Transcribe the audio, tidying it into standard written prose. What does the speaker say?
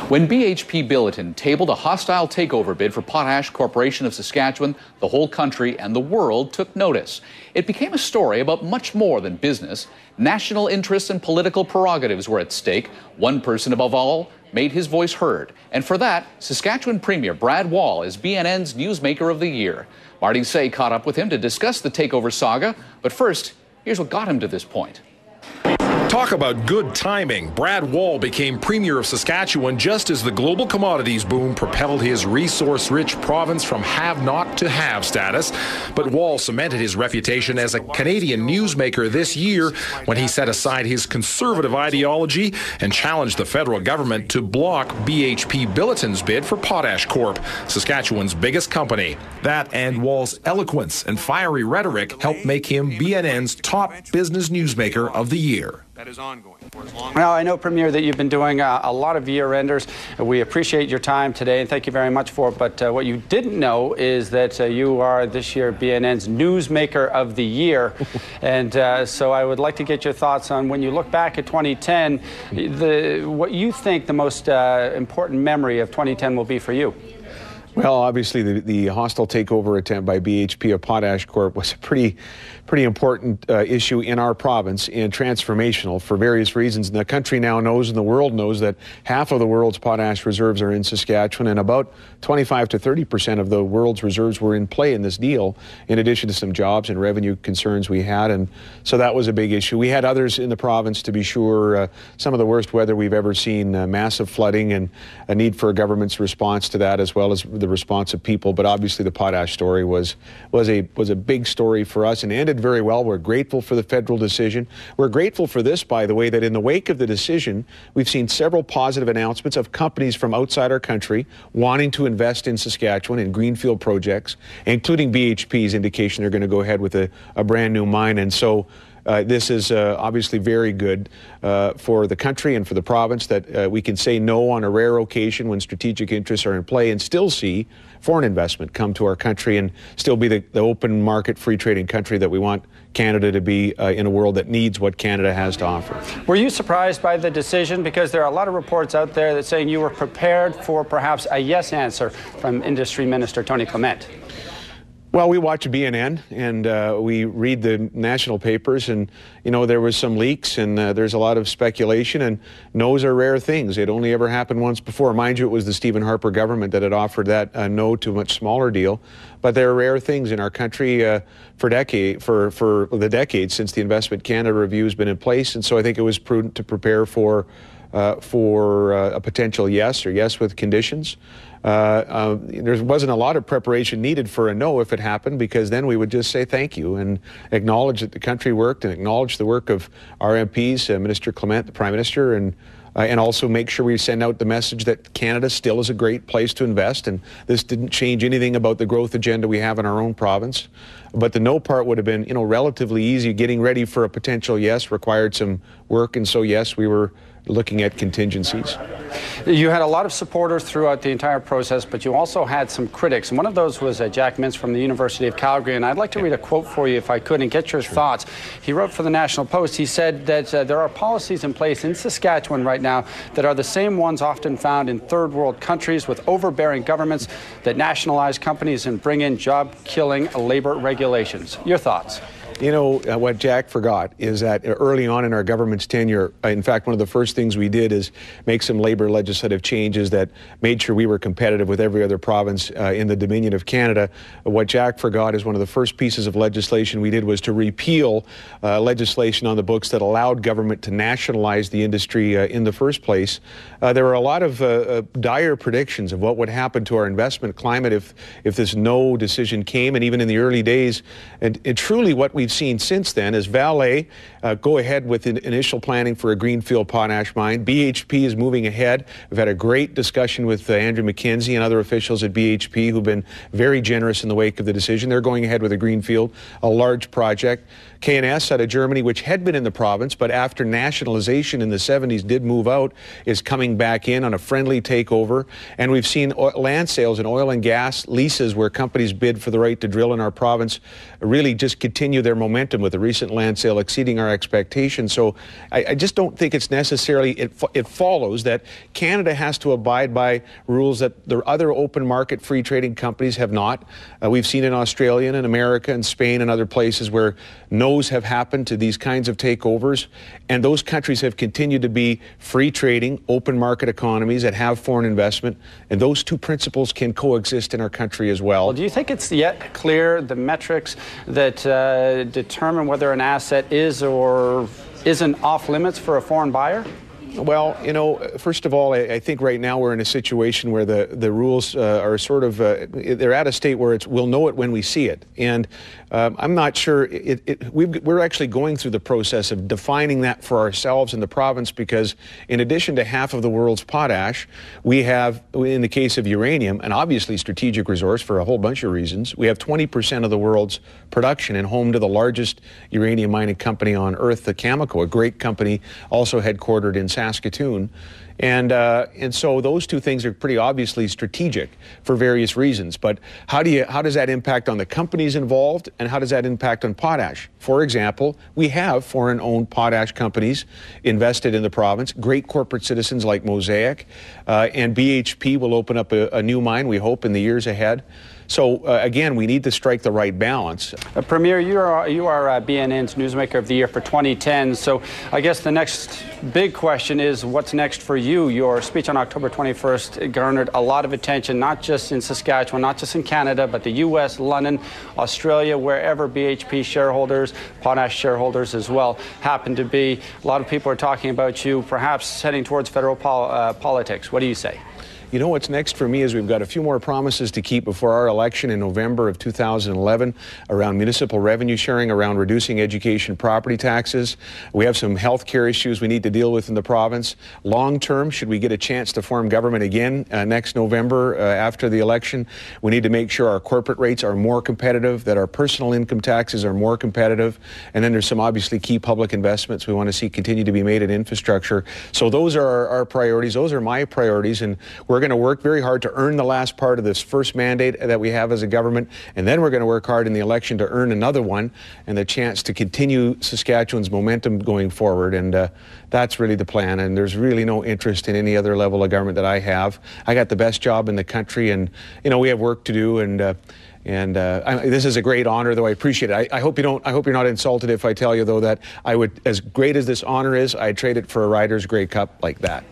When BHP Billiton tabled a hostile takeover bid for Potash Corporation of Saskatchewan, the whole country and the world took notice. It became a story about much more than business. National interests and political prerogatives were at stake. One person above all made his voice heard. And for that, Saskatchewan Premier Brad Wall is BNN's Newsmaker of the Year. Marty Say caught up with him to discuss the takeover saga. But first, here's what got him to this point. Talk about good timing. Brad Wall became Premier of Saskatchewan just as the global commodities boom propelled his resource-rich province from have-not to have status. But Wall cemented his reputation as a Canadian newsmaker this year when he set aside his conservative ideology and challenged the federal government to block BHP Billiton's bid for Potashcorp, Saskatchewan's biggest company. That and Wall's eloquence and fiery rhetoric helped make him BNN's top business newsmaker of the year. That is ongoing. Well, I know, Premier, that you've been doing a lot of year-enders. We appreciate your time today, and thank you very much for it. But what you didn't know is that you are this year BNN's Newsmaker of the Year. And so I would like to get your thoughts on, when you look back at 2010, what you think the most important memory of 2010 will be for you. Well, obviously, the hostile takeover attempt by BHP of Potashcorp was a pretty important issue in our province and transformational for various reasons. And the country now knows and the world knows that half of the world's potash reserves are in Saskatchewan, and about 25 to 30% of the world's reserves were in play in this deal, in addition to some jobs and revenue concerns we had. And so that was a big issue. We had others in the province, to be sure, some of the worst weather we've ever seen, massive flooding, and a need for a government's response to that, as well as the response of people. But obviously the potash story was a big story for us and ended very well. We're grateful for the federal decision. We're grateful for this, by the way, that in the wake of the decision, we've seen several positive announcements of companies from outside our country wanting to invest in Saskatchewan in greenfield projects, including BHP's indication they're going to go ahead with a brand new mine. And so this is obviously very good for the country and for the province, that we can say no on a rare occasion when strategic interests are in play and still see foreign investment come to our country and still be the open market, free trading country that we want Canada to be in a world that needs what Canada has to offer. Were you surprised by the decision? Because there are a lot of reports out there that saying you were prepared for perhaps a yes answer from Industry Minister Tony Clement. Well, we watch BNN and we read the national papers, and there was some leaks and there's a lot of speculation, and no's are rare things. It only ever happened once before. Mind you, it was the Stephen Harper government that had offered that no to a much smaller deal. But there are rare things in our country for the decades since the Investment Canada review has been in place, and so I think it was prudent to prepare for a potential yes, or yes with conditions. There wasn't a lot of preparation needed for a no if it happened, because then we would just say thank you and acknowledge that the country worked and acknowledge the work of our MPs, Minister Clement, the Prime Minister, and also make sure we send out the message that Canada still is a great place to invest, and this didn't change anything about the growth agenda we have in our own province. But the no part would have been, relatively easy. Getting ready for a potential yes required some work, and so yes, we were looking at contingencies. You had a lot of supporters throughout the entire process, but you also had some critics. And one of those was Jack Mintz from the University of Calgary. And I'd like to read a quote for you, if I could, and get your thoughts. He wrote for the National Post. He said that there are policies in place in Saskatchewan right now that are the same ones often found in third world countries, with overbearing governments that nationalize companies and bring in job-killing labor regulations. Your thoughts? What Jack forgot is that early on in our government's tenure, in fact, one of the first things we did is make some labor legislative changes that made sure we were competitive with every other province in the Dominion of Canada. What Jack forgot is one of the first pieces of legislation we did was to repeal legislation on the books that allowed government to nationalize the industry in the first place. There were a lot of dire predictions of what would happen to our investment climate if this no decision came, and even in the early days. And truly what we've seen since then is Vale go ahead with initial planning for a greenfield potash mine. BHP is moving ahead. We've had a great discussion with Andrew McKenzie and other officials at BHP who've been very generous in the wake of the decision. They're going ahead with a greenfield, a large project. K&S out of Germany, which had been in the province, but after nationalization in the 70s did move out, is coming back in on a friendly takeover. And we've seen land sales and oil and gas leases where companies bid for the right to drill in our province really just continue their their momentum with the recent land sale exceeding our expectations. So I just don't think it's necessarily, it follows that Canada has to abide by rules that the other open market free trading companies have not. We've seen in Australia and in America and Spain and other places where no's have happened to these kinds of takeovers, and those countries have continued to be free trading, open market economies that have foreign investment, and those two principles can coexist in our country as well. Do you think it's yet clear the metrics that determine whether an asset is or isn't off limits for a foreign buyer? Well, you know, first of all, I think right now we're in a situation where the rules are sort of, they're at a state where we'll know it when we see it. And I'm not sure, we're actually going through the process of defining that for ourselves in the province, because in addition to half of the world's potash, we have, in the case of uranium, an obviously strategic resource for a whole bunch of reasons. We have 20% of the world's production and home to the largest uranium mining company on earth, the Cameco, a great company also headquartered in Saskatoon. And so those two things are pretty obviously strategic for various reasons. But how does that impact on the companies involved, and how does that impact on potash? For example, we have foreign-owned potash companies invested in the province, great corporate citizens like Mosaic, and BHP will open up a new mine, we hope, in the years ahead. So, again, we need to strike the right balance. Premier, you are BNN's Newsmaker of the Year for 2010. So I guess the next big question is, what's next for you? Your speech on October 21st garnered a lot of attention, not just in Saskatchewan, not just in Canada, but the U.S., London, Australia, wherever BHP shareholders, potash shareholders as well, happen to be. A lot of people are talking about you perhaps heading towards federal politics. What do you say? You know, what's next for me is we've got a few more promises to keep before our election in November of 2011 around municipal revenue sharing, around reducing education property taxes. We have some health care issues we need to deal with in the province. Long term, should we get a chance to form government again next November after the election, we need to make sure our corporate rates are more competitive, that our personal income taxes are more competitive, and then there's some obviously key public investments we want to see continue to be made in infrastructure. So those are our priorities. Those are my priorities, and we're going to work very hard to earn the last part of this first mandate that we have as a government, and then we're going to work hard in the election to earn another one and the chance to continue Saskatchewan's momentum going forward. And that's really the plan, and there's really no interest in any other level of government that I have. I got the best job in the country, and you know, we have work to do, and this is a great honor, though I appreciate it. I hope you're not insulted if I tell you, though, that I would, as great as this honor is, I'd trade it for a Riders Grey Cup like that.